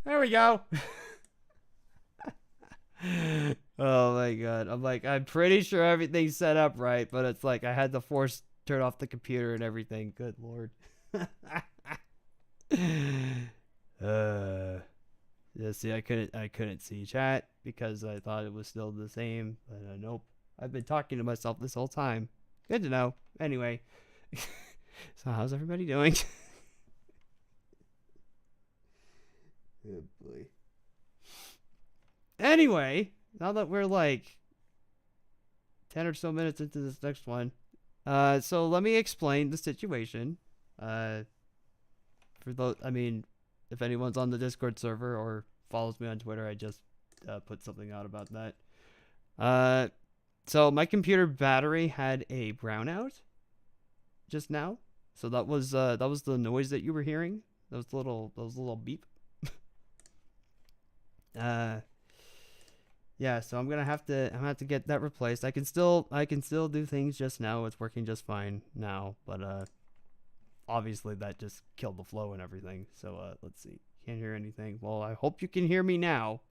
There we go. Oh my god. I'm like, I'm pretty sure everything's set up right, but it's like I had to force turn off the computer and everything. Good lord. uh yeah, see, I couldn't see chat because I thought it was still the same, but nope. I've been talking to myself this whole time. Good to know. Anyway. So how's everybody doing? Oh boy. Anyway, now that we're like 10 or so minutes into this next one, so let me explain the situation. Uh, for those, I mean, if anyone's on the Discord server or follows me on Twitter, I just put something out about that. Uh, so my computer battery had a brownout just now. So that was the noise that you were hearing. Those little beep. Uh, yeah, so I'm gonna have to get that replaced. I can still do things just now. It's working just fine now, but obviously that just killed the flow and everything. So let's see. Can't hear anything. Well, I hope you can hear me now.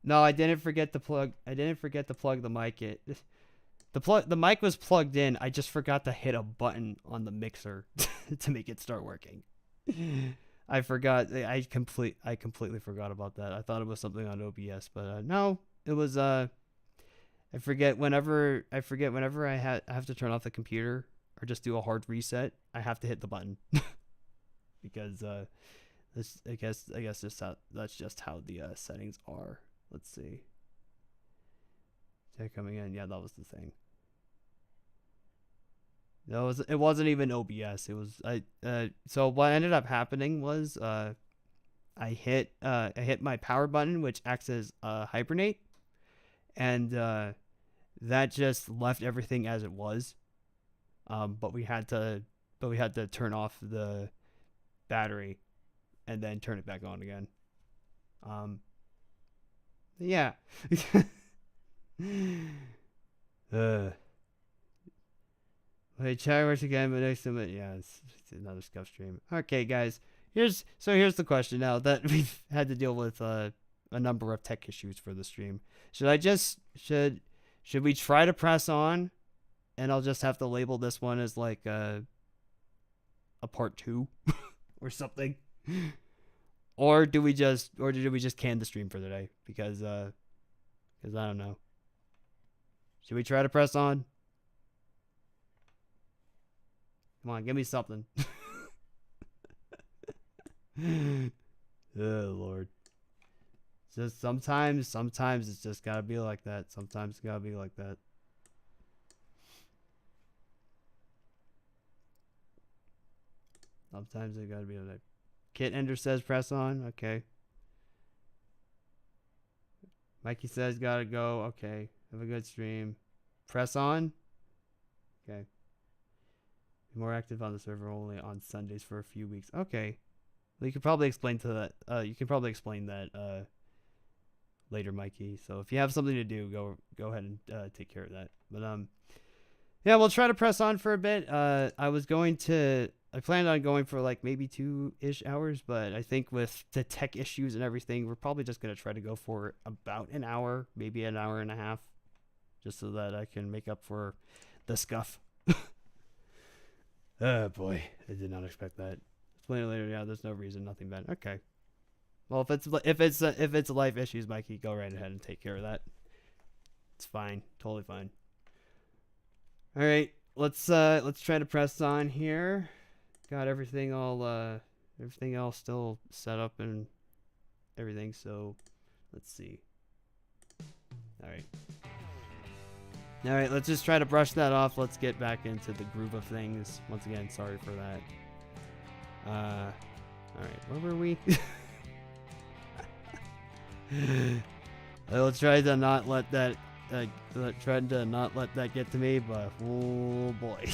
No, I didn't forget to plug. I didn't forget to plug the mic. The mic was plugged in. I just forgot to hit a button on the mixer to make it start working. I forgot. I completely forgot about that. I thought it was something on OBS, but no, it was I forget whenever I have to turn off the computer or just do a hard reset. I have to hit the button because this I guess that's just how the settings are. Let's see. Tech coming in. Yeah, that was the thing. It wasn't even OBS. It was so what ended up happening was I hit my power button, which acts as hibernate, and that just left everything as it was. But we had to turn off the battery and then turn it back on again. Um, yeah. uh, Wait, chat works again, but next time, yeah, it's another scuff stream. Okay, guys, here's the question. Now that we've had to deal with a number of tech issues for the stream, should we try to press on, and I'll just have to label this one as like a part 2 or something, or do we just can the stream for the day because I don't know. Should we try to press on? Come on, give me something. Oh Lord. Just sometimes it's just gotta be like that. Sometimes it's gotta be like that. Sometimes it gotta be like that. Kit Ender says press on. Okay. Mikey says gotta go. Okay. Have a good stream. Press on. Okay. Be more active on the server only on Sundays for a few weeks. Okay. Well, you could probably explain that. Later, Mikey. So if you have something to do, go ahead and take care of that. But yeah, we'll try to press on for a bit. I planned on going for like maybe 2-ish hours, but I think with the tech issues and everything, we're probably just gonna try to go for about an hour, maybe an hour and a half, just so that I can make up for the scuff. Oh boy, I did not expect that. Explain it later. Yeah, there's no reason, nothing bad. Okay. Well, if it's life issues, Mikey, go right ahead and take care of that. It's fine, totally fine. All right, let's try to press on here. Got everything all still set up and everything. So let's see. All right, let's just try to brush that off. Let's get back into the groove of things. Once again, sorry for that. All right, where were we? I'll try to not let that get to me, but oh boy.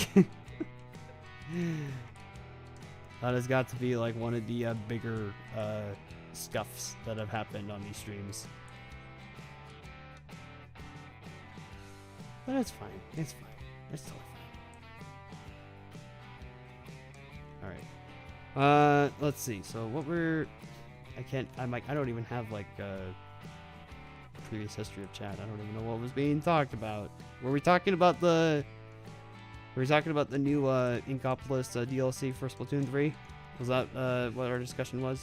That has got to be like one of the bigger scuffs that have happened on these streams. But it's fine. It's totally fine. Alright. Let's see. So what we're, I don't even have like previous history of chat. I don't even know what was being talked about. Were we talking about the new Inkopolis DLC for Splatoon 3? Was that what our discussion was?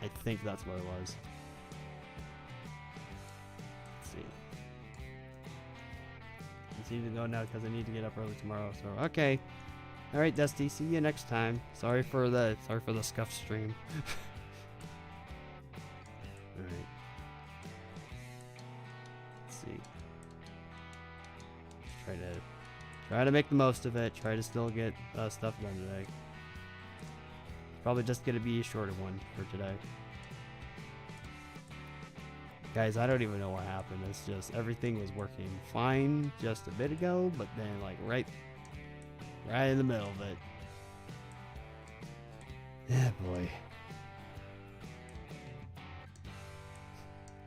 I think that's what it was. Let's see. I need to go now because I need to get up early tomorrow. So okay. All right, Dusty. See you next time. Sorry for the scuff stream. All right. Let's see. Try to make the most of it. Try to still get stuff done today. Probably just gonna be a shorter one for today. Guys, I don't even know what happened. It's just everything was working fine just a bit ago, but then like right in the middle of it. Yeah, boy.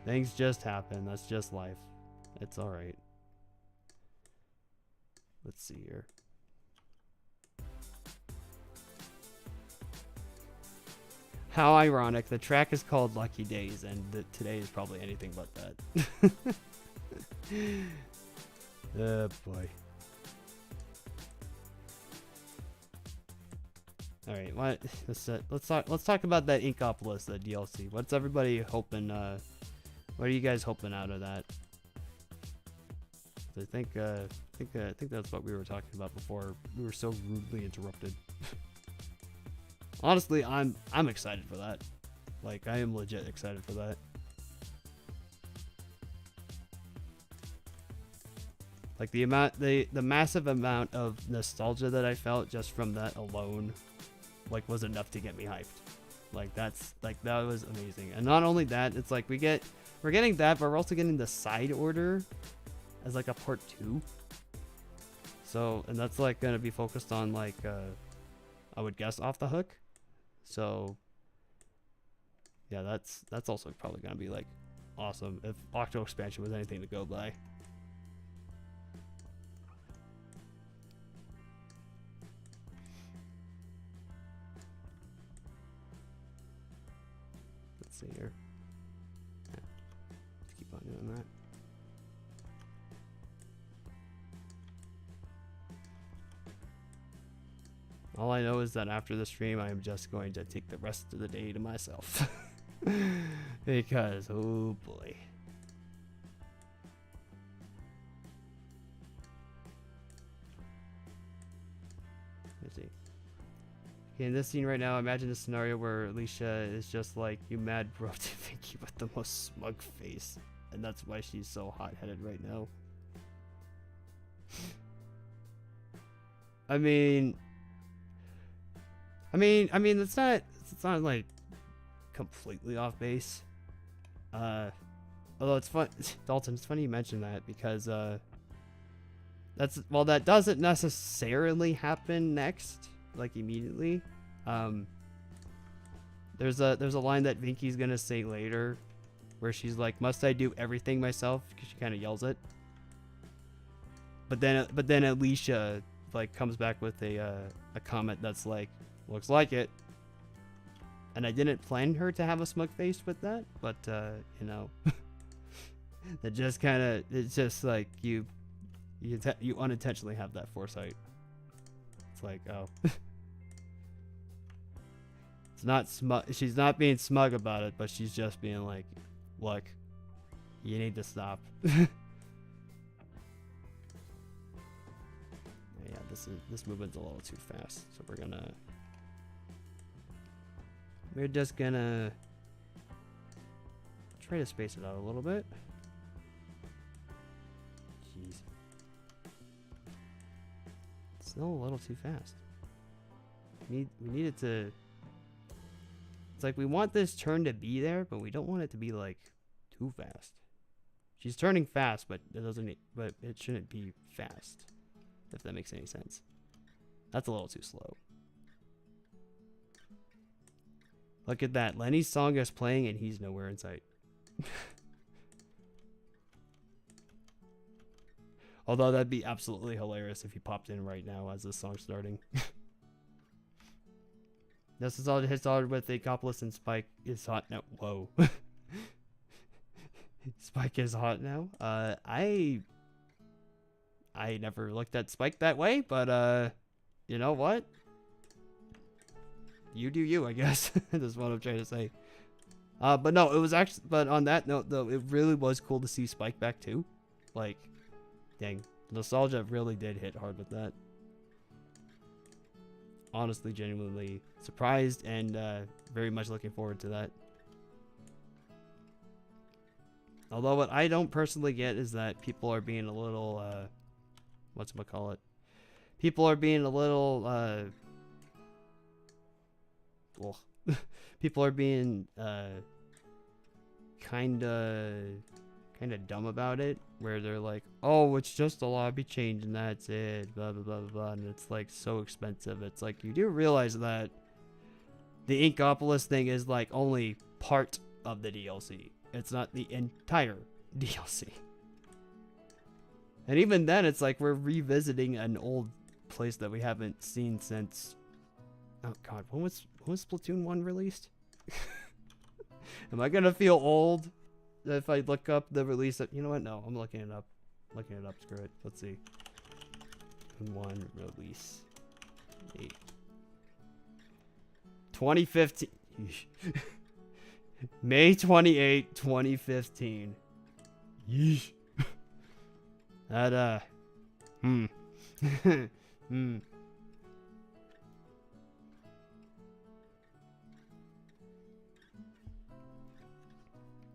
Things just happen. That's just life. It's all right. Let's see here. How ironic. The track is called Lucky Days, and today is probably anything but that. Oh, boy. All right, let's talk about that Inkopolis, the DLC. What's everybody hoping? What are you guys hoping out of that? I think that's what we were talking about before we were so rudely interrupted. Honestly, I'm excited for that. Like, I am legit excited for that. Like the massive amount of nostalgia that I felt just from that alone, like, was enough to get me hyped. Like, that was amazing. And not only that, it's like we're getting that, but we're also getting the side order as like a part 2. So, and that's like gonna be focused on like I would guess Off the Hook. So yeah, that's also probably gonna be like awesome if Octo expansion was anything to go by. Let's see here. Yeah. Let's keep on doing that. All I know is that after the stream, I am just going to take the rest of the day to myself. Because, oh boy. Let's see. Okay, in this scene right now, imagine a scenario where Alicia is just like, you mad bro to Vinky with the most smug face. And that's why she's so hot-headed right now. I mean, it's not like completely off base. Although it's fun, Dalton, it's funny you mentioned that because that doesn't necessarily happen next, like immediately. There's a line that Vinky's gonna say later, where she's like, "Must I do everything myself?" Because she kind of yells it. But then Alicia like comes back with a comment that's like, looks like it. And I didn't plan her to have a smug face with that, but you know, that just kind of, it's just like you unintentionally have that foresight. It's like, oh, it's not smug. She's not being smug about it, but she's just being like, look, you need to stop. Yeah, this movement's a little too fast, so we're just gonna try to space it out a little bit. Jeez. Still a little too fast. We need it to... It's like we want this turn to be there, but we don't want it to be like too fast. She's turning fast, but it shouldn't be fast. If that makes any sense. That's a little too slow. Look at that. Lenny's song is playing and he's nowhere in sight. Although that'd be absolutely hilarious if he popped in right now as this song's starting. This is all his started with Acopolis and Spike is hot now. Whoa. Spike is hot now. I never looked at Spike that way, but you know what? You do you, I guess. That's what I'm trying to say. But no, it was actually, but on that note though, it really was cool to see Spike back too. Like, dang, nostalgia really did hit hard with that. Honestly, genuinely surprised and very much looking forward to that. Although what I don't personally get is that people are being a little, whatchamacallit? People are being a little, well, people are being, kinda dumb about it, where they're like, oh, it's just a lobby change and that's it, blah, blah, blah, blah, blah, and it's, like, so expensive. It's like, you do realize that the Inkopolis thing is, like, only part of the DLC. It's not the entire DLC. And even then, it's like we're revisiting an old place that we haven't seen since... Oh god, when was Splatoon 1 released? Am I gonna feel old if I look up the release? You know what? No, I'm looking it up. Looking it up, screw it. Let's see. 1 release. 8. 2015. May 28, 2015. Yeesh. That,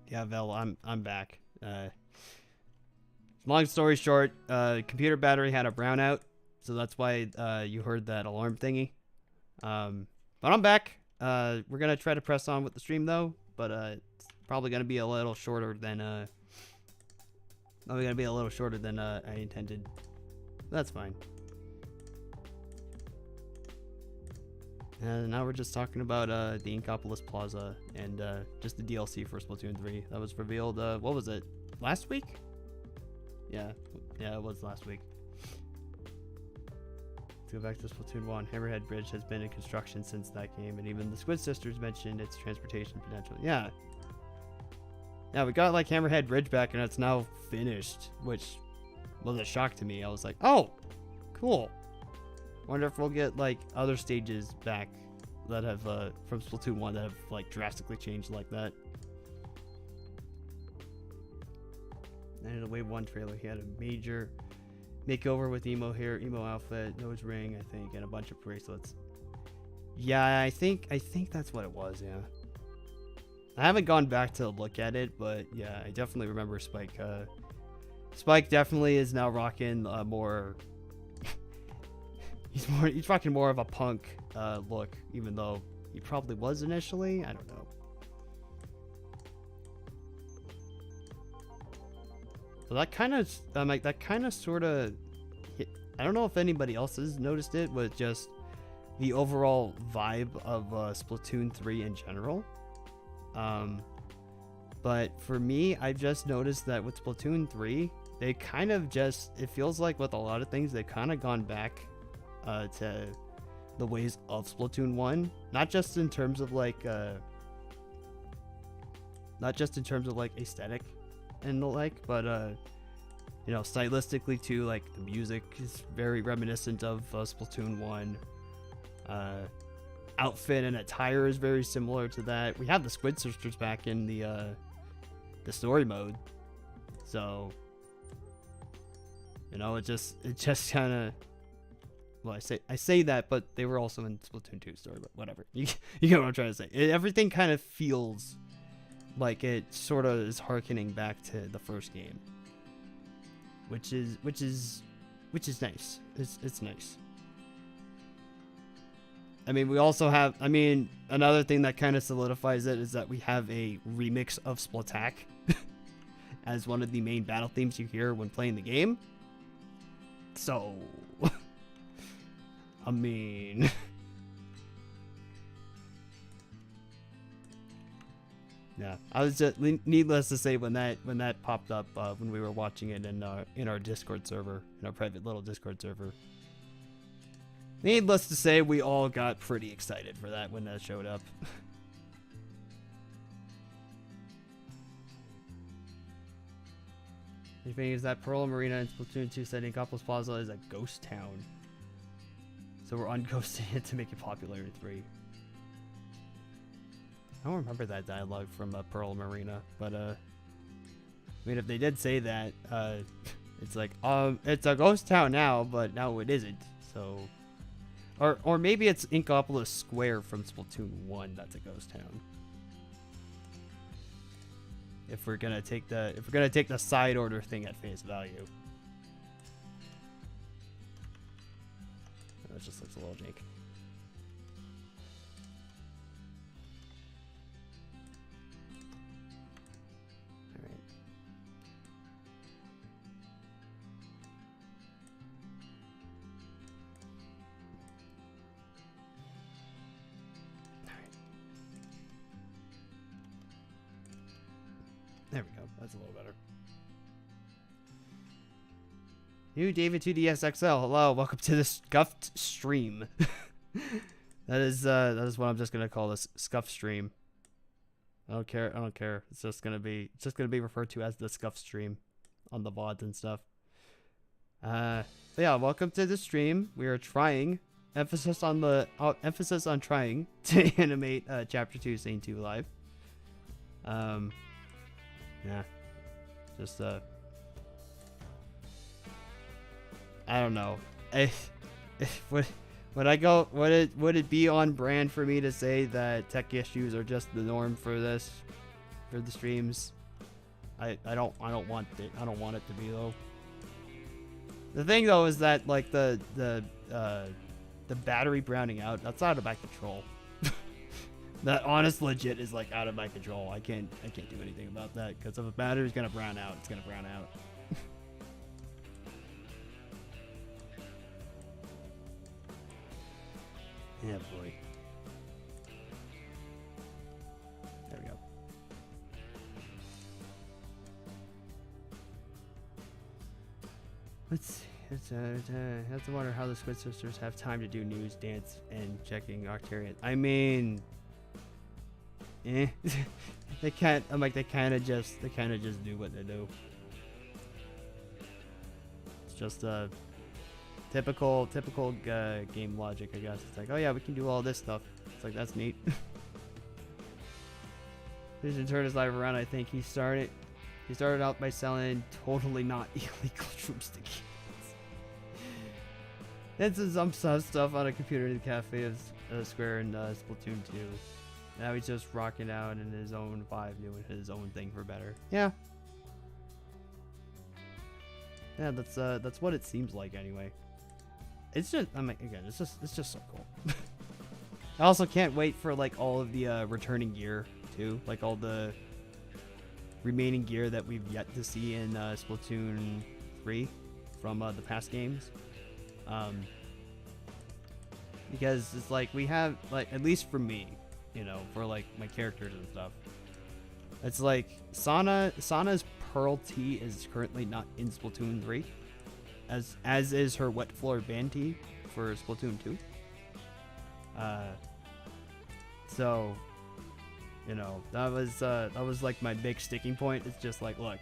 Yeah, Vel, I'm back. Long story short, computer battery had a brownout, so that's why you heard that alarm thingy. But I'm back. We're gonna try to press on with the stream though, but it's probably gonna be a little shorter than I intended. That's fine. And now we're just talking about the Inkopolis Plaza and just the DLC for Splatoon 3 that was revealed. What was it? Last week? Yeah, it was last week. Let's go back to Splatoon 1. Hammerhead Bridge has been in construction since that game, and even the Squid Sisters mentioned its transportation potential. Yeah, we got like Hammerhead Bridge back, and it's now finished, which was a shock to me. I was like, oh, cool. Wonder if we'll get like other stages back that have from Splatoon 1 that have like drastically changed like that. And in the Wave 1 trailer, he had a major makeover with emo hair, emo outfit, nose ring, I think, and a bunch of bracelets. Yeah, I think that's what it was, yeah. I haven't gone back to look at it, but yeah, I definitely remember Spike. Spike definitely is now rocking more... he's rocking more of a punk look, even though he probably was initially. I don't know. So that kind of sort of, I don't know if anybody else has noticed it, with just the overall vibe of Splatoon 3 in general. But for me, I've just noticed that with Splatoon 3, they kind of just, it feels like with a lot of things, they've kind of gone back to the ways of Splatoon 1, not just in terms of like aesthetic and the like, but you know, stylistically too. Like the music is very reminiscent of Splatoon 1. Outfit and attire is very similar to that. We have the Squid Sisters back in the story mode, so you know, it just kind of, well, I say that, but they were also in Splatoon 2 story, but whatever. You get what I'm trying to say. Everything kind of feels like it sort of is harkening back to the first game, which is nice. It's nice. I mean, we also have, I mean, another thing that kind of solidifies it is that we have a remix of Splatack as one of the main battle themes you hear when playing the game. So, I mean, Yeah, I was just needless to say when that popped up when we were watching it in our Discord server, in our private little Discord server. Needless to say, we all got pretty excited for that when that showed up. The thing is that Pearl Marina in Splatoon 2 said Inkopolis Plaza is a ghost town. So we're unghosting it to make it popular in 3. I don't remember that dialogue from Pearl Marina, but I mean, if they did say that, it's like, it's a ghost town now, but now it isn't. So, or maybe it's Inkopolis Square from Splatoon 1 that's a ghost town. If we're gonna take the side order thing at face value. That just looks a little jank. Alright. There we go. That's a little better. New David 2DSXL. Hello, welcome to the Scuffed stream. that is what I'm just gonna call this Scuff stream. I don't care. It's just gonna be referred to as the Scuff stream on the VODs and stuff. But yeah, welcome to the stream. We are trying, emphasis on trying to animate Chapter 2 Scene 2 live. Yeah, just I don't know. Would it be on brand for me to say that tech issues are just the norm for the streams? I don't want it. I don't want it to be though. The thing though is that like the battery browning out, that's out of my control. That honest legit is like out of my control. I can't do anything about that because if a battery's gonna brown out, it's gonna brown out. Yeah, boy. There we go. Let's see. I have to wonder how the Squid Sisters have time to do news, dance, and checking Octarian. I mean, they can't. I'm like they kind of just do what they do. It's just typical game logic, I guess. It's like, oh yeah, we can do all this stuff. It's like, that's neat. Please turn his life around. I think he started out by selling totally not illegal drumstick games. Then some stuff on a computer in the cafe of Square and Splatoon 2. Now he's just rocking out in his own vibe, doing his own thing for better. Yeah. Yeah, that's what it seems like anyway. It's just, I mean, again, it's just so cool. I also can't wait for like all of the returning gear too, like all the remaining gear that we've yet to see in Splatoon 3 from the past games. Because it's like we have, like, at least for me, you know, for like my characters and stuff, it's like Sana's Pearl T is currently not in Splatoon 3, as is her Wet Floor Band T for Splatoon 2. So, you know, that was like my big sticking point. It's just like, look,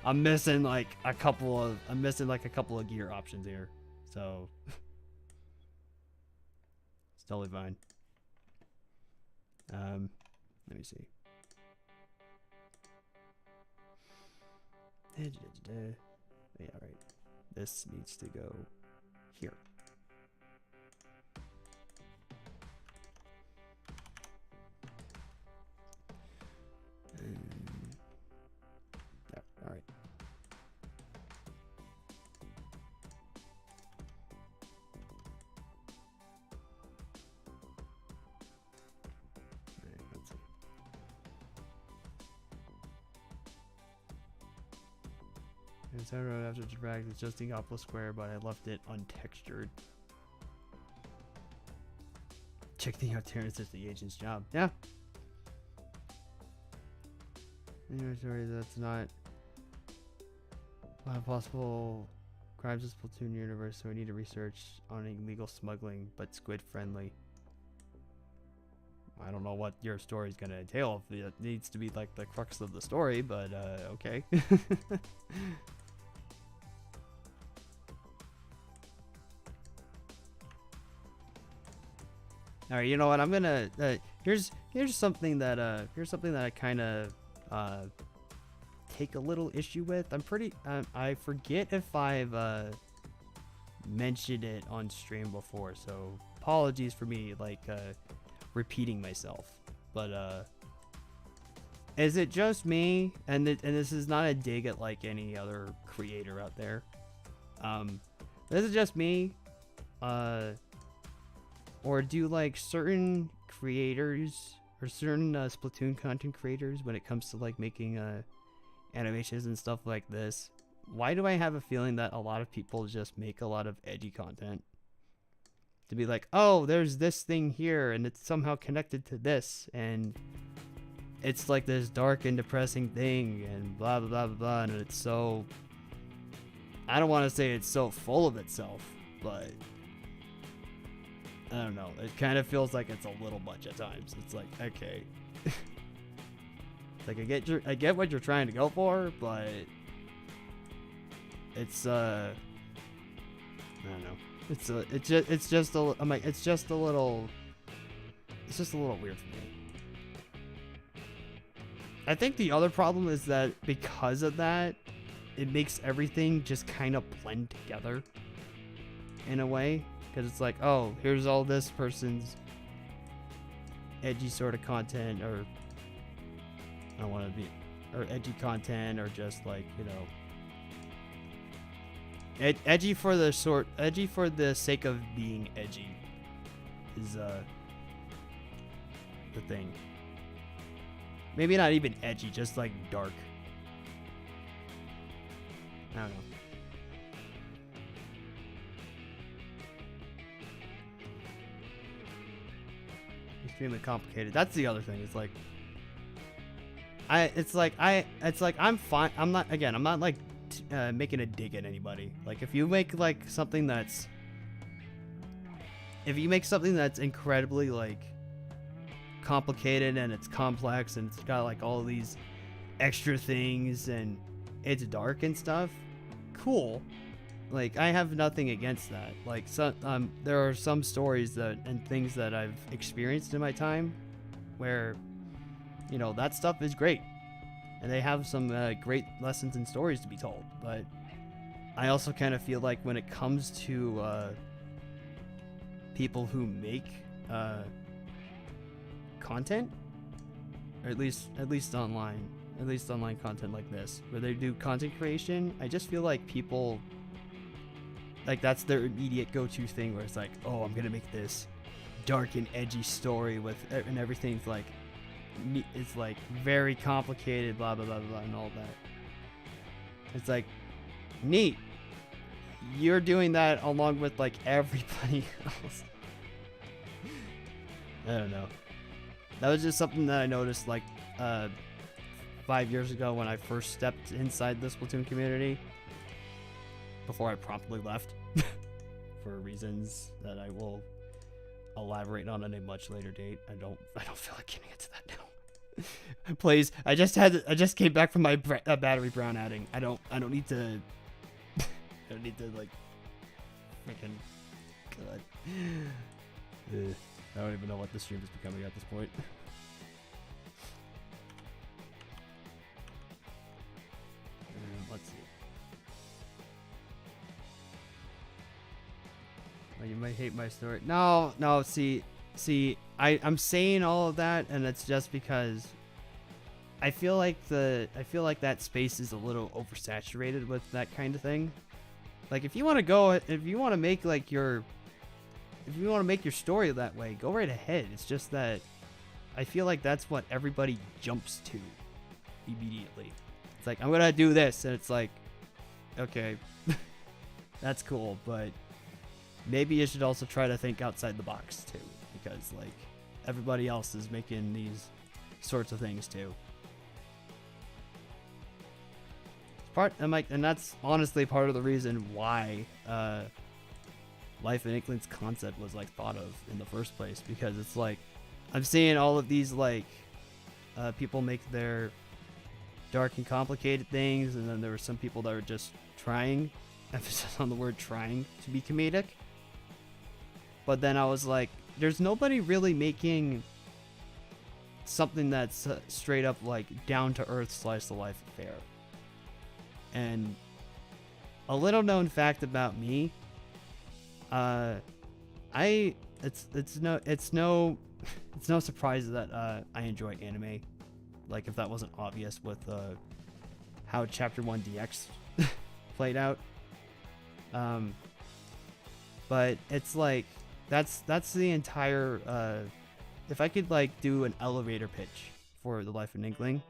I'm missing like a couple of gear options here, so it's totally fine. Let me see. Yeah, right. This needs to go here. Yeah, all right. Let's see. It's I wrote after the drag it's just Inkopolis Square, but I left it untextured. Check the alternatives is the agent's job. Yeah. Anyway, sorry, that's not possible crimes in Splatoon universe, so we need to research on illegal smuggling, but squid friendly. I don't know what your story's gonna entail. If it needs to be like the crux of the story, but okay. All right, you know what? I'm gonna here's something that I kind of take a little issue with. I forget if I've mentioned it on stream before, so apologies for me like repeating myself. But is it just me? And this is not a dig at like any other creator out there. This is just me. Or do like certain creators or certain Splatoon content creators, when it comes to like making animations and stuff like this, why do I have a feeling that a lot of people just make a lot of edgy content to be like, oh, there's this thing here and it's somehow connected to this and it's like this dark and depressing thing and blah blah blah blah blah, and it's so, I don't want to say it's so full of itself, but I don't know. It kind of feels like it's a little much at times. It's like, okay. Like I get what you're trying to go for, but it's I don't know. It's just a little weird for me. I think the other problem is that because of that, it makes everything just kind of blend together in a way. Because it's like, oh, here's all this person's edgy sort of content, or I don't want to be, or edgy content, or just like, you know, edgy for the sake of being edgy is the thing. Maybe not even edgy, just like dark. I don't know. Extremely complicated. That's the other thing. It's like I'm fine. I'm not like making a dig at anybody. Like if you make something that's incredibly like complicated and it's complex and it's got like all these extra things and it's dark and stuff, cool. Like I have nothing against that. Like there are some stories and things that I've experienced in my time where, you know, that stuff is great and they have some great lessons and stories to be told. But I also kind of feel like when it comes to people who make content, or at least online content like this, where they do content creation, I just feel like people, like that's their immediate go-to thing, where it's like, oh, I'm gonna make this dark and edgy story and everything's like, it's like very complicated, blah blah blah blah, and all that. It's like, neat. You're doing that along with like everybody else. I don't know. That was just something that I noticed like 5 years ago when I first stepped inside the Splatoon community, before I promptly left for reasons that I will elaborate on a much later date. I don't feel like getting into that now. Please, I just came back from my battery brown adding. I don't need to like freaking God. I don't even know what the stream is becoming at this point. Let's see. Oh, you might hate my story. No, see, I'm saying all of that, and it's just because I feel like that space is a little oversaturated with that kind of thing. Like if you want to make like your story that way, go right ahead. It's just that I feel like that's what everybody jumps to immediately. It's like, I'm gonna do this, and it's like, okay, that's cool, but maybe you should also try to think outside the box too, because like everybody else is making these sorts of things too. and that's honestly part of the reason why Life in Inkling's concept was like thought of in the first place, because it's like I'm seeing all of these like people make their dark and complicated things, and then there were some people that were just trying, emphasis on the word trying, to be comedic. But then I was like, there's nobody really making something that's straight up like down to earth slice of life affair. And a little known fact about me, it's no surprise that I enjoy anime. Like, if that wasn't obvious with how Chapter 1 DX played out. But it's like that's the entire if I could like do an elevator pitch for the Life of Inkling,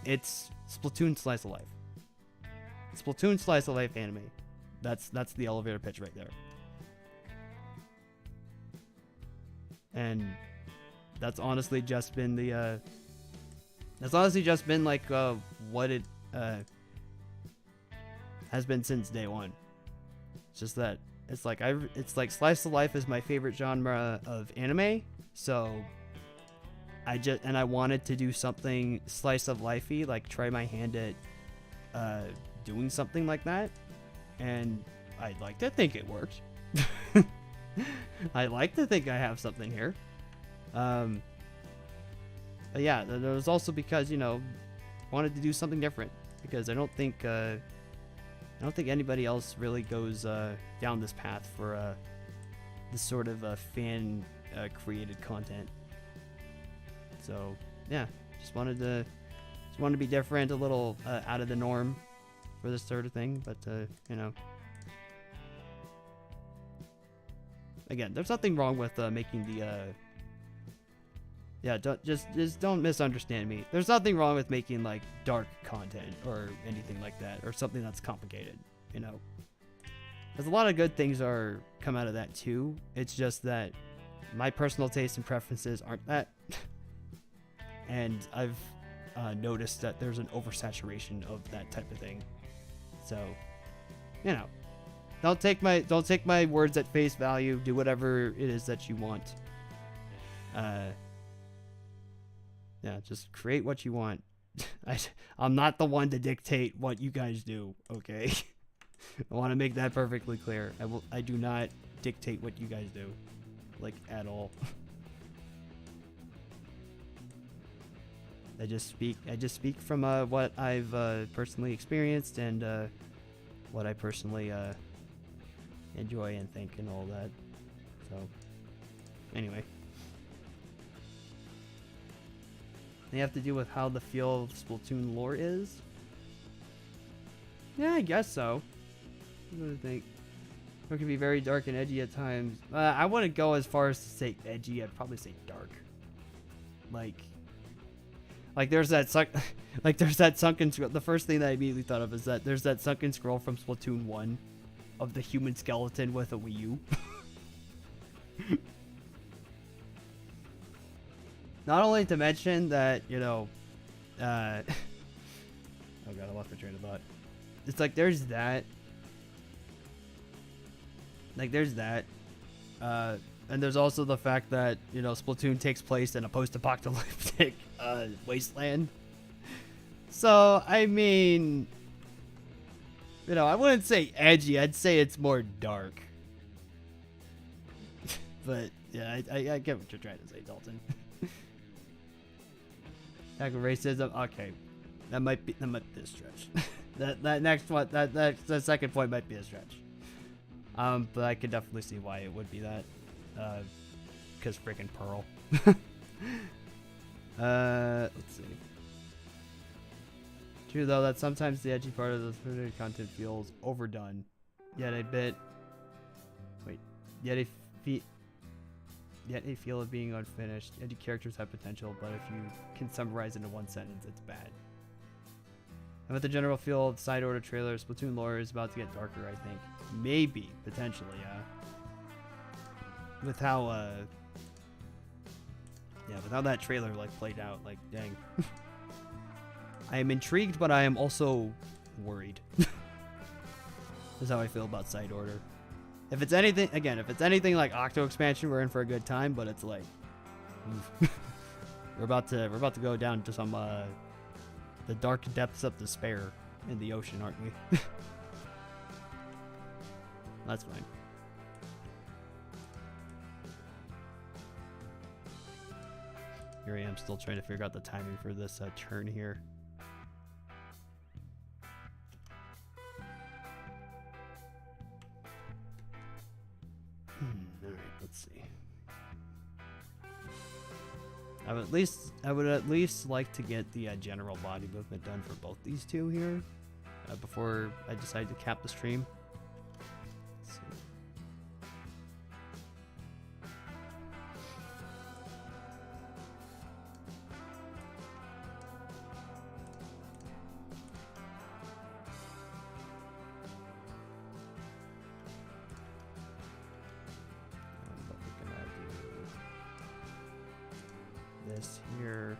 it's Splatoon slice of life. Splatoon slice of life anime. That's the elevator pitch right there. And that's honestly just been the like what it has been since day one. It's just that it's like slice of life is my favorite genre of anime, so I wanted to do something slice of lifey, like try my hand at doing something like that, and I'd like to think it worked. I like to think I have something here. But yeah, there was also because, you know, wanted to do something different, because I don't think anybody else really goes down this path for this sort of fan created content. So yeah, just wanted to be different, a little out of the norm for this sort of thing. But you know, again, there's nothing wrong with making the don't misunderstand me. There's nothing wrong with making like dark content or anything like that, or something that's complicated, you know. There's a lot of good things come out of that too. It's just that my personal tastes and preferences aren't that. And I've noticed that there's an oversaturation of that type of thing. So, you know, don't take my words at face value. Do whatever it is that you want. Yeah, just create what you want. I'm not the one to dictate what you guys do, okay? I want to make that perfectly clear. I do not dictate what you guys do, like, at all. I just speak from what I've personally experienced, and what I personally enjoy and think and all that. So, anyway. They have to do with how the feel of Splatoon lore is? Yeah, I guess so. What do you think? It can be very dark and edgy at times. I wouldn't go as far as to say edgy. I'd probably say dark. Like there's that sunken scroll. The first thing that I immediately thought of is that there's that sunken scroll from Splatoon 1 of the human skeleton with a Wii U. Not only to mention that, you know, oh god, I lost my train of thought. It's like there's that. And there's also the fact that, you know, Splatoon takes place in a post-apocalyptic wasteland. So, I mean, you know, I wouldn't say edgy. I'd say it's more dark. But yeah, I get what you're trying to say, Dalton. Attack of racism. Okay, that might be a stretch. that next one, that second point might be a stretch. But I could definitely see why it would be that. Because freaking Pearl. Let's see. True though that sometimes the edgy part of the content feels overdone, yet a feel of being unfinished. Edgy characters have potential, but if you can summarize into one sentence, it's bad. And with the general feel of side order trailer, Splatoon lore is about to get darker, I think. Maybe, potentially, yeah. With how that trailer like played out, like dang. I am intrigued, but I am also worried. That's how I feel about Side Order. If it's anything, again, if it's anything like Octo expansion, we're in for a good time. But it's like, we're about to go down to some the dark depths of despair in the ocean, aren't we? That's fine. Here I am, still trying to figure out the timing for this turn here. All right, let's see. I would at least like to get the general body movement done for both these two here before I decide to cap the stream. Let's see. But we're gonna do this here,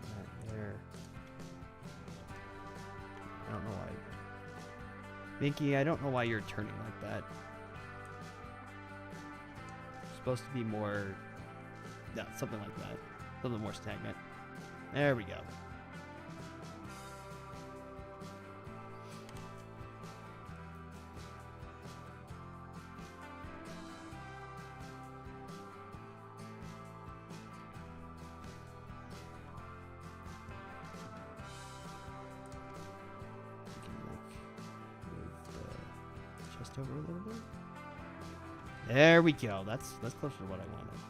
that there. I don't know why. Minky, I don't know why you're turning like that. It's supposed to be more... Yeah, something like that. Something more stagnant. There we go. Over a little bit. There we go. That's closer to what I wanted.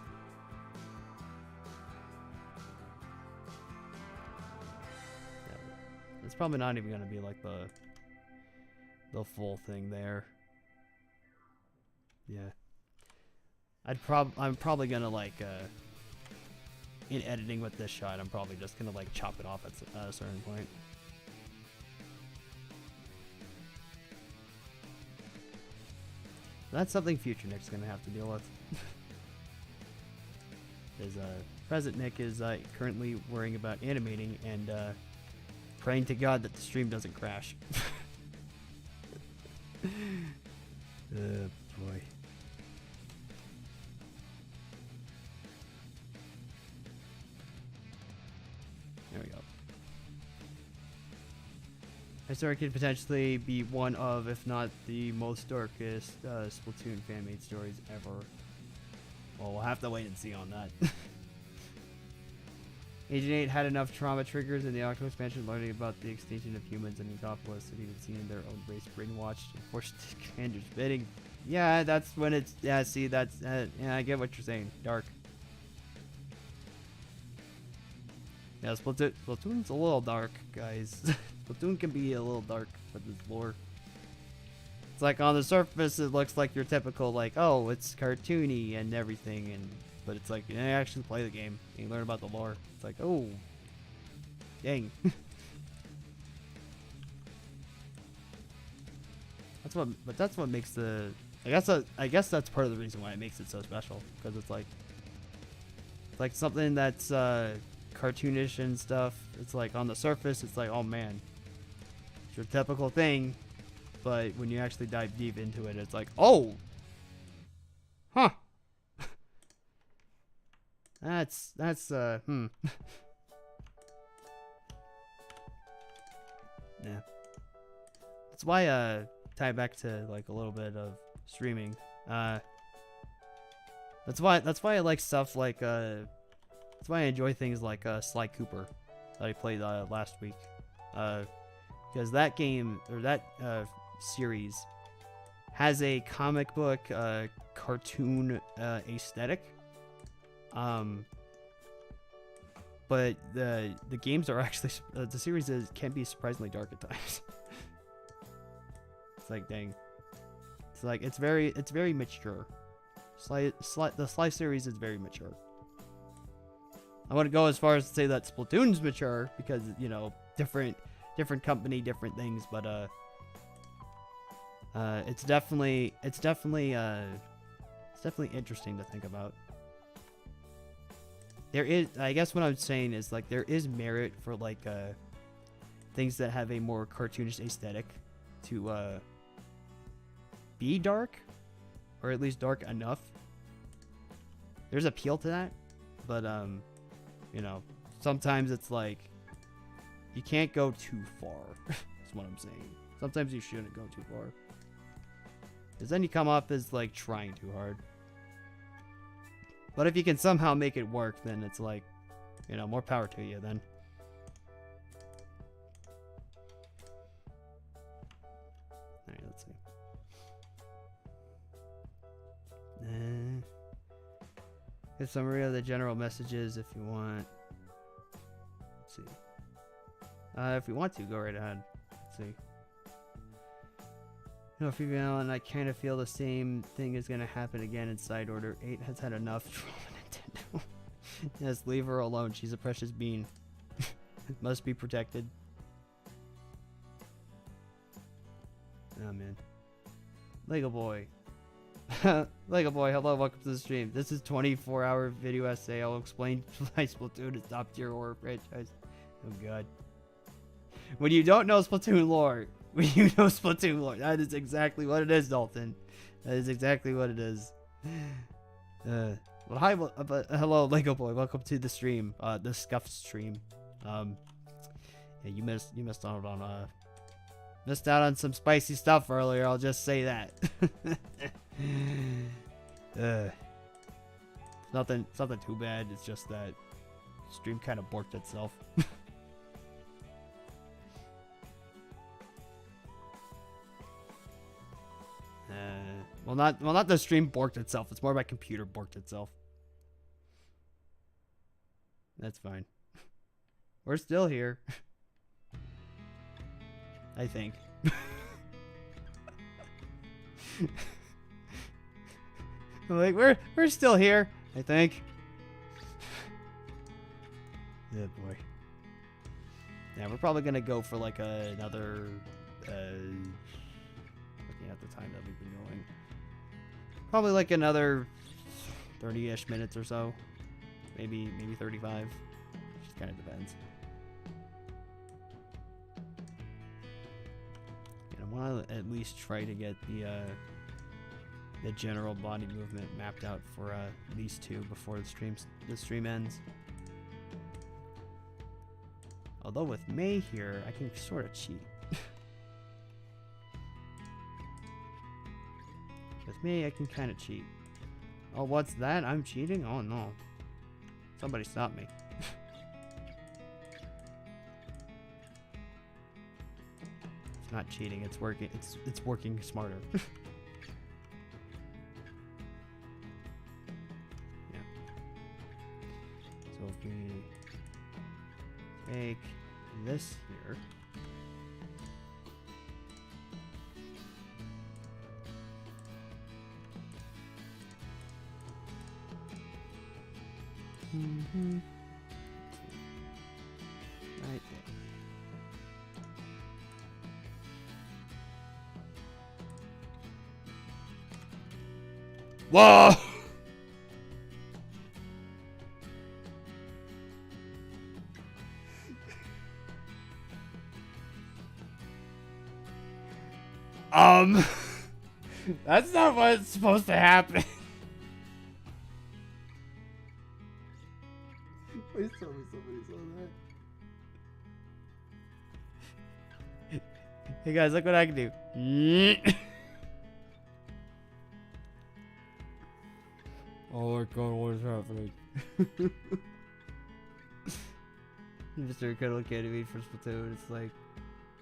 Yeah, it's probably not even gonna be like the full thing there. Yeah. I'm probably gonna like in editing with this shot, I'm probably just gonna like chop it off at a certain point. That's something future Nick's gonna have to deal with. His present Nick is currently worrying about animating and praying to God that the stream doesn't crash. Boy. There we go. My story could potentially be one of, if not the most darkest Splatoon fan-made stories ever. Well, we'll have to wait and see on that. Agent 8 had enough trauma triggers in the Octo expansion, learning about the extinction of humans and Metropolis, and even seeing their own race brainwashed and forced to commander's bidding. Yeah, that's when it's... Yeah, see, that's... yeah, I get what you're saying. Dark. Yeah, Splatoon's a little dark, guys. Splatoon can be a little dark with its lore. It's like on the surface it looks like your typical like, oh, it's cartoony and everything, but it's like you actually play the game and you learn about the lore. It's like, oh, dang. That's what makes the. I guess that's part of the reason why it makes it so special, because it's like something that's cartoonish and stuff. It's like on the surface, it's like, oh man, it's your typical thing, but when you actually dive deep into it, it's like, oh, huh. That's yeah. That's why tie back to like a little bit of streaming. That's why I like stuff like that's why I enjoy things like Sly Cooper that I played last week, because that game or that series has a comic book cartoon aesthetic. But the games are actually the series can be surprisingly dark at times. It's like, dang. It's like it's very mature. The Sly series is very mature. I wouldn't go as far as to say that Splatoon's mature, because you know, different company, different things, but it's definitely interesting to think about. There is, I guess what I'm saying is like there is merit for like things that have a more cartoonish aesthetic to be dark, or at least dark enough. There's appeal to that, but you know, sometimes it's like you can't go too far. That's what I'm saying. Sometimes you shouldn't go too far, because then you come off as like trying too hard. But if you can somehow make it work, then it's like, you know, more power to you then. Alright, let's see. Get summary of the general messages if you want. Let's see. If you want to, go right ahead. Let's see. No, female, and I kind of feel the same thing is going to happen again in Side Order 8 has had enough Nintendo. Yes, leave her alone. She's a precious bean. Must be protected. Oh, man. Lego Boy. Lego Boy, hello, welcome to the stream. This is 24-hour video essay. I'll explain why Splatoon is top-tier horror franchise. Oh, God. When you don't know Splatoon lore, when you know Splatoon lore, that is exactly what it is, Dalton. That is exactly what it is. Well, hi, hello, Lego Boy. Welcome to the stream, the Scuff stream. Yeah, you missed out on some spicy stuff earlier. I'll just say that. Nothing too bad. It's just that stream kind of borked itself. Well, not the stream borked itself. It's more my computer borked itself. That's fine. We're still here. I think. Like we're still here. I think. Good boy. Yeah, we're probably gonna go for like another. Looking at the time that we've been going. Probably like another 30-ish minutes or so. Maybe 35. Just kind of depends. And I want to at least try to get the general body movement mapped out for these two before the stream ends. Although with May here, I can sort of cheat. With me, I can kind of cheat. Oh, what's that? I'm cheating? Oh, no. Somebody stop me. It's not cheating. It's working. It's working smarter. Yeah. So if we take this here. Right there. Whoa! That's not what's supposed to happen. Please tell me somebody saw that. Hey guys, look what I can do. Oh my god, what is happening? Mr. Incredible can't wait for Splatoon. It's like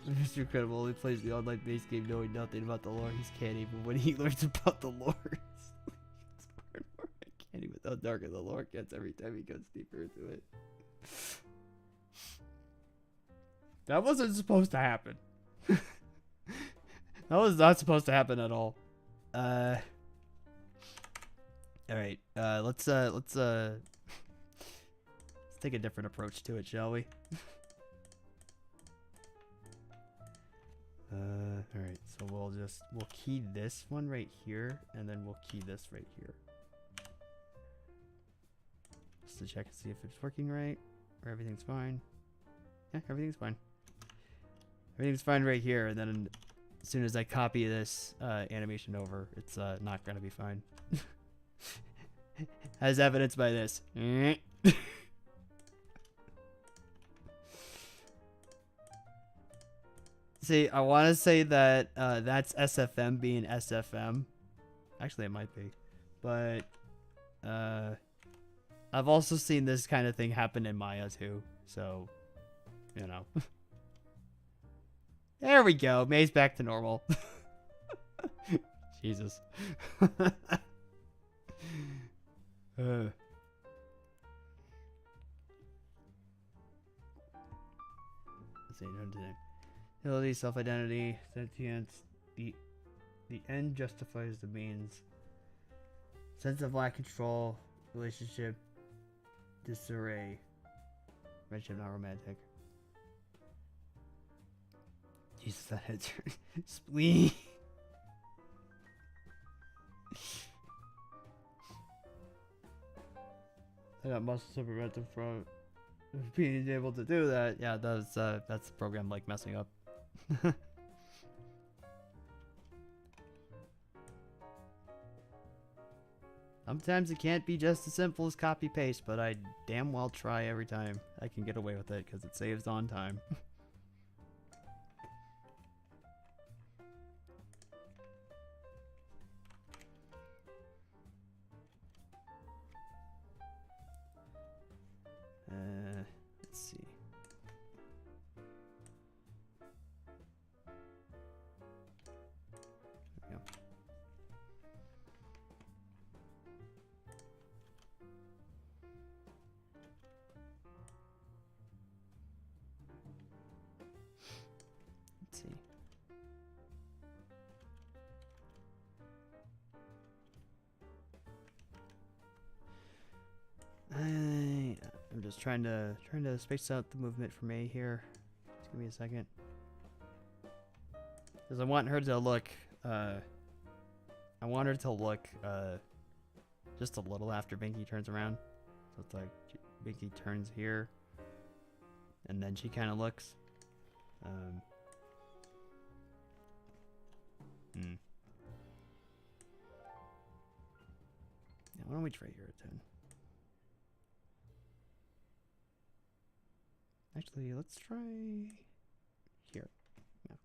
Mr. Incredible only plays the online base game knowing nothing about the lore. He's can't even when he learns about the lore. I can't even how darker the lore gets every time he goes deeper into it. That wasn't supposed to happen. That was not supposed to happen at all. All right. Let's take a different approach to it, shall we? All right. So we'll key this one right here, and then we'll key this right here. Just to check and see if it's working right, or everything's fine. Yeah, everything's fine. Everything's fine right here, and then as soon as I copy this animation over, it's not gonna be fine. As evidenced by this. See, I want to say that that's SFM being SFM. Actually, it might be. But I've also seen this kind of thing happen in Maya too. So, you know. There we go. May's back to normal. Jesus. Let's see. Ability, self-identity, sentience. The end justifies the means. Sense of lack of control. Relationship. Disarray. Friendship not romantic. Jesus, that head's spleen. I got muscles to prevent them from being able to do that. Yeah, that's the program like messing up. Sometimes it can't be just as simple as copy paste, but I damn well try every time. I can get away with it because it saves on time. Let's see. There we go. Let's see. I'm just trying to space out the movement for May here. Just give me a second. Because I want her to look just a little after Binky turns around. So it's like Binky turns here and then she kind of looks. Yeah, why don't we try here at 10? Actually, let's try here. Yeah.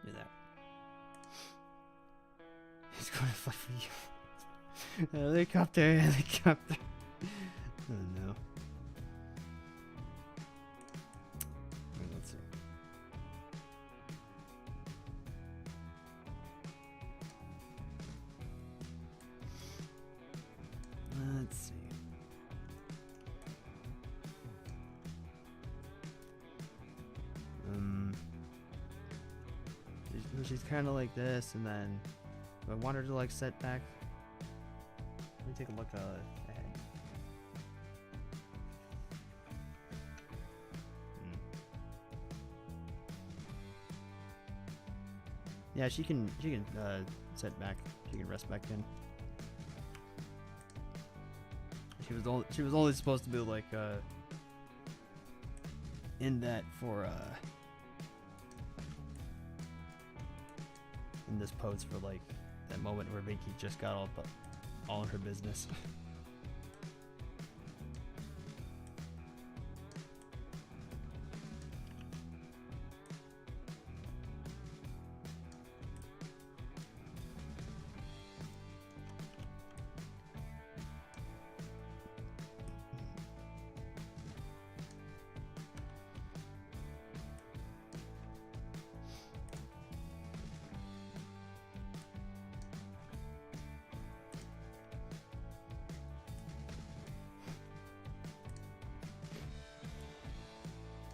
Do that. He's going to fight for you. Helicopter, helicopter. Oh no. Right, let's see. Let's see. She's kind of like this, and then I want her to like set back. Let me take a look ahead. Yeah, she can set back. She can rest back in. She was only supposed to be like in that for in this pose for like that moment where Binky just got all in her business.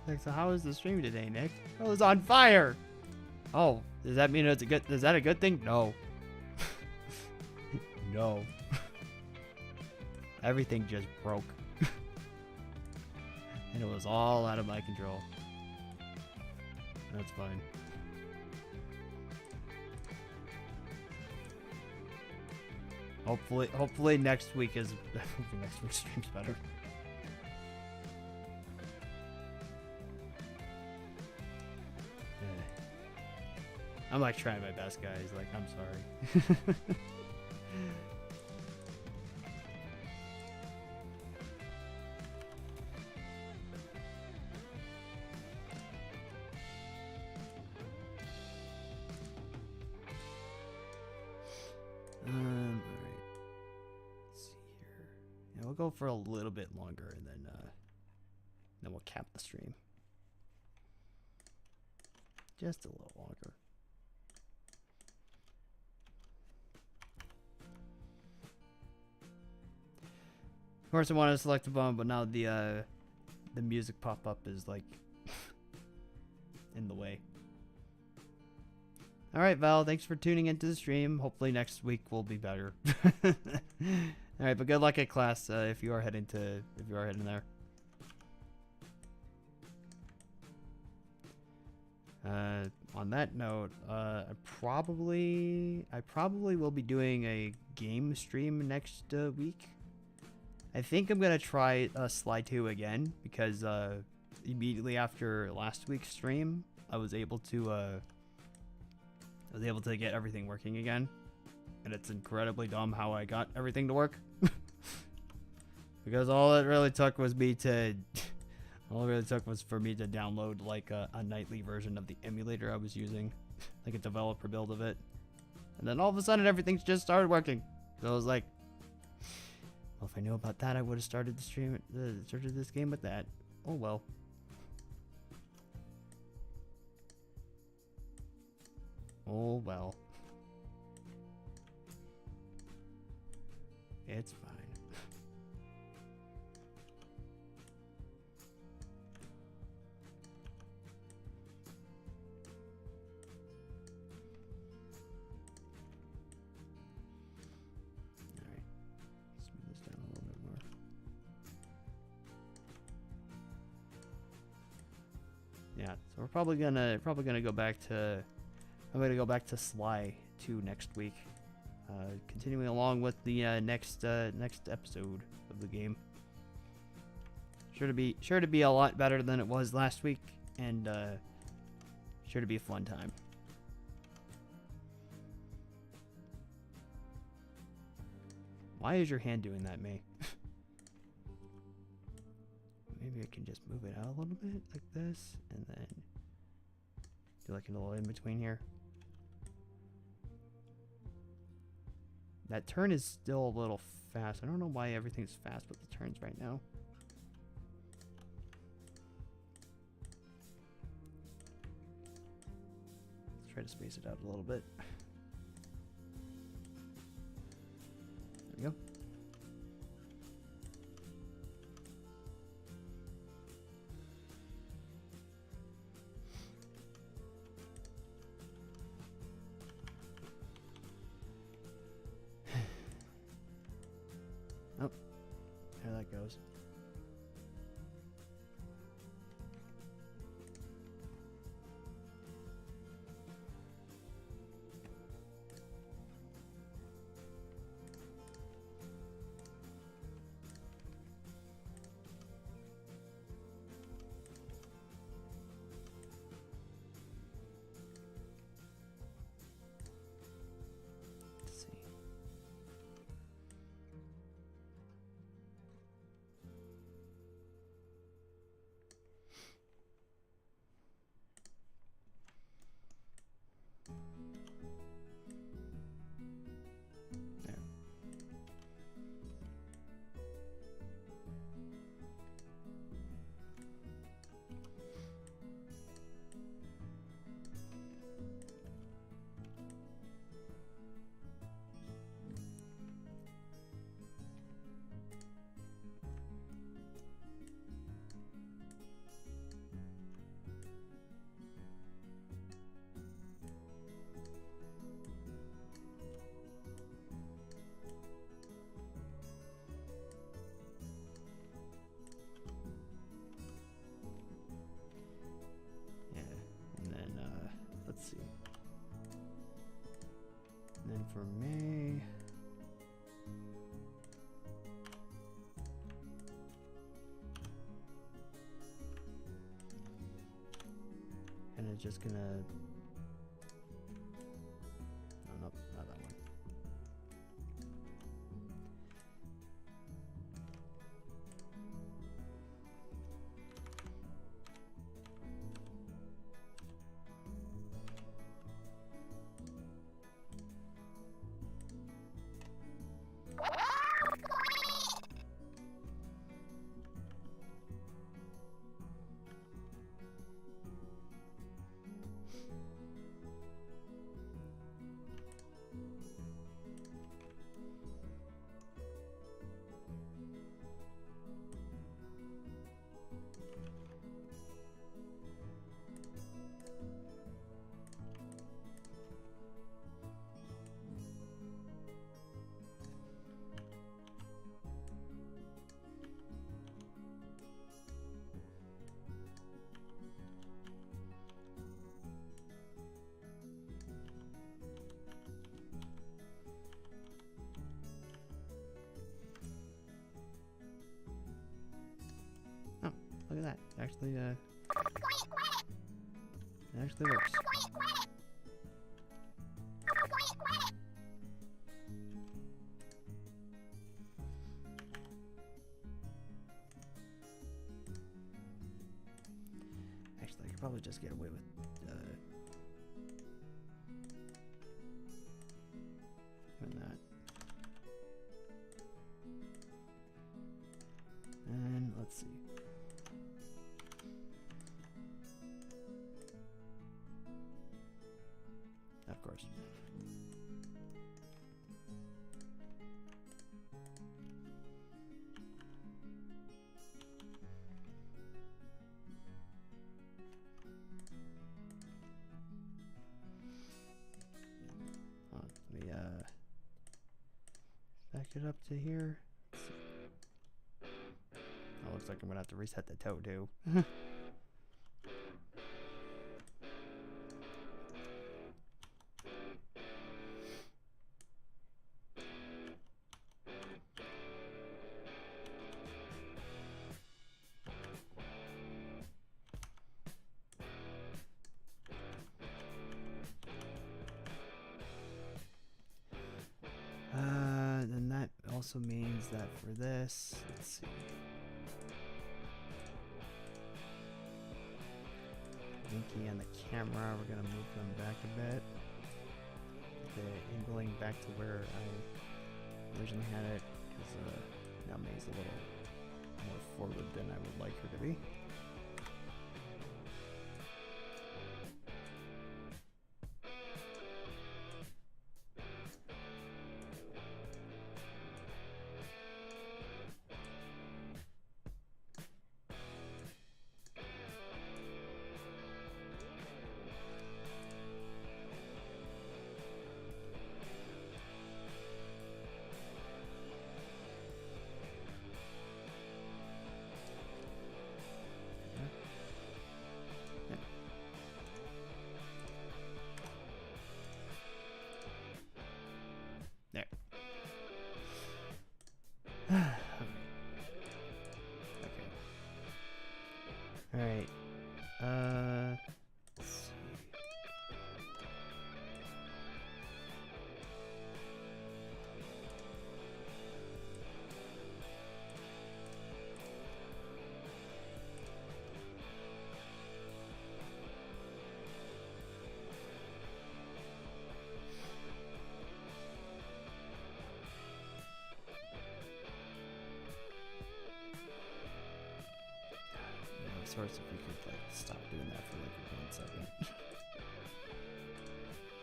Like, so how is the stream today, Nick? Oh, it's on fire! Oh, does that mean is that a good thing? No. No. Everything just broke. And it was all out of my control. That's fine. Hopefully next week is next week's stream's better. I'm like trying my best, guys. Like, I'm sorry. Alright. Let's see here. Yeah, we'll go for a little bit longer and then we'll cap the stream. Just a little longer. Of course, I wanted to select the button, but now the music pop-up is like in the way. All right, Val, thanks for tuning into the stream. Hopefully next week will be better. All right, but good luck at class if you are heading there. On that note, I probably will be doing a game stream next week. I think I'm gonna try Splatoon again because immediately after last week's stream, I was able to get everything working again, and it's incredibly dumb how I got everything to work. Because all it really took was for me to download like a nightly version of the emulator I was using, like a developer build of it, and then all of a sudden everything's just started working. So I was like, well, if I knew about that, I would have started this game with that. Oh well. Oh well. It's fine. Alright. Let's move this down a little bit more. Yeah, so we're probably gonna go back to I'm going to go back to Sly 2 next week, continuing along with the next episode of the game. Sure to be a lot better than it was last week, and sure to be a fun time. Why is your hand doing that, May? Maybe I can just move it out a little bit like this, and then do like a little in between here. That turn is still a little fast. I don't know why everything's fast with the turns right now. Let's try to space it out a little bit. There we go. Oh, there that goes. Let's see. And then for May, and it's just gonna at that. Actually, it actually works. Actually, I could probably just get away with doing that. And let's see. Of course. Let me back it up to here. Oh, looks like I'm gonna have to reset the toe too. Then that also means that for this, let's see. Inky and the camera, we're gonna move them back a bit. The Inkling back to where I originally had it, because now May's a little more forward than I would like her to be. Alright. Let's see. Source, if you could like stop doing that for like 1 second.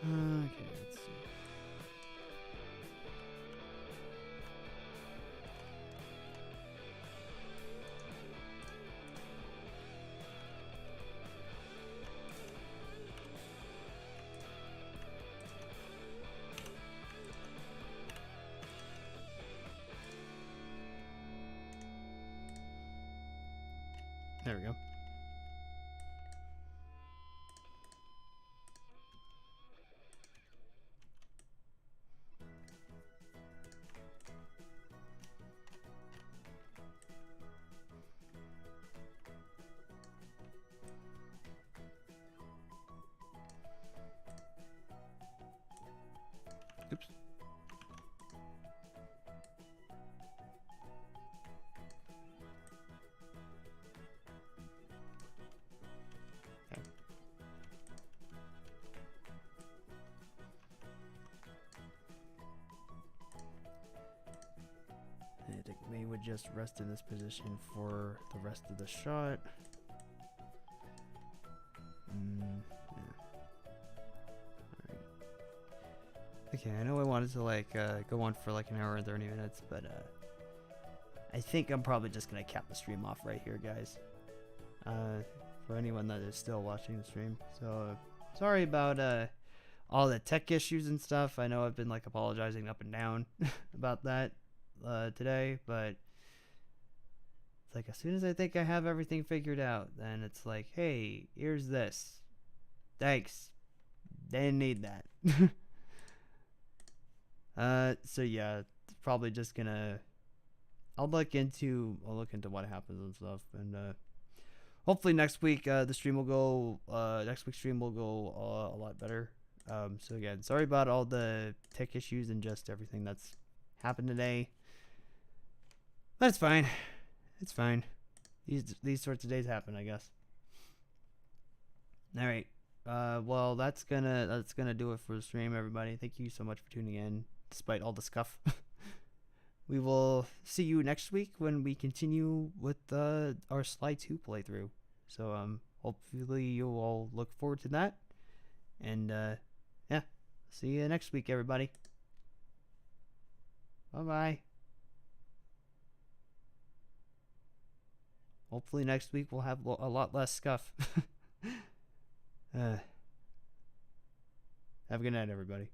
Okay, let's see. There we go. Oops. I think May would just rest in this position for the rest of the shot. Yeah. Alright. Okay, I know I wanted to like go on for like an hour and 30 minutes, but I think I'm probably just gonna cap the stream off right here, guys. For anyone that is still watching the stream. So sorry about all the tech issues and stuff. I know I've been like apologizing up and down about that today, but it's like as soon as I think I have everything figured out, then it's like, hey, here's this. Thanks. Didn't need that. So yeah, probably just gonna I'll look into what happens and stuff, and hopefully next week the stream will go. Next week's stream will go a lot better. So again, sorry about all the tech issues and just everything that's happened today. But it's fine. It's fine. These sorts of days happen, I guess. All right. Well, that's gonna do it for the stream, everybody. Thank you so much for tuning in, despite all the scuff. We will see you next week when we continue with our Sly 2 playthrough. So hopefully you'll all look forward to that. And yeah, see you next week, everybody. Bye bye. Hopefully next week we'll have a lot less scuff. Have a good night, everybody.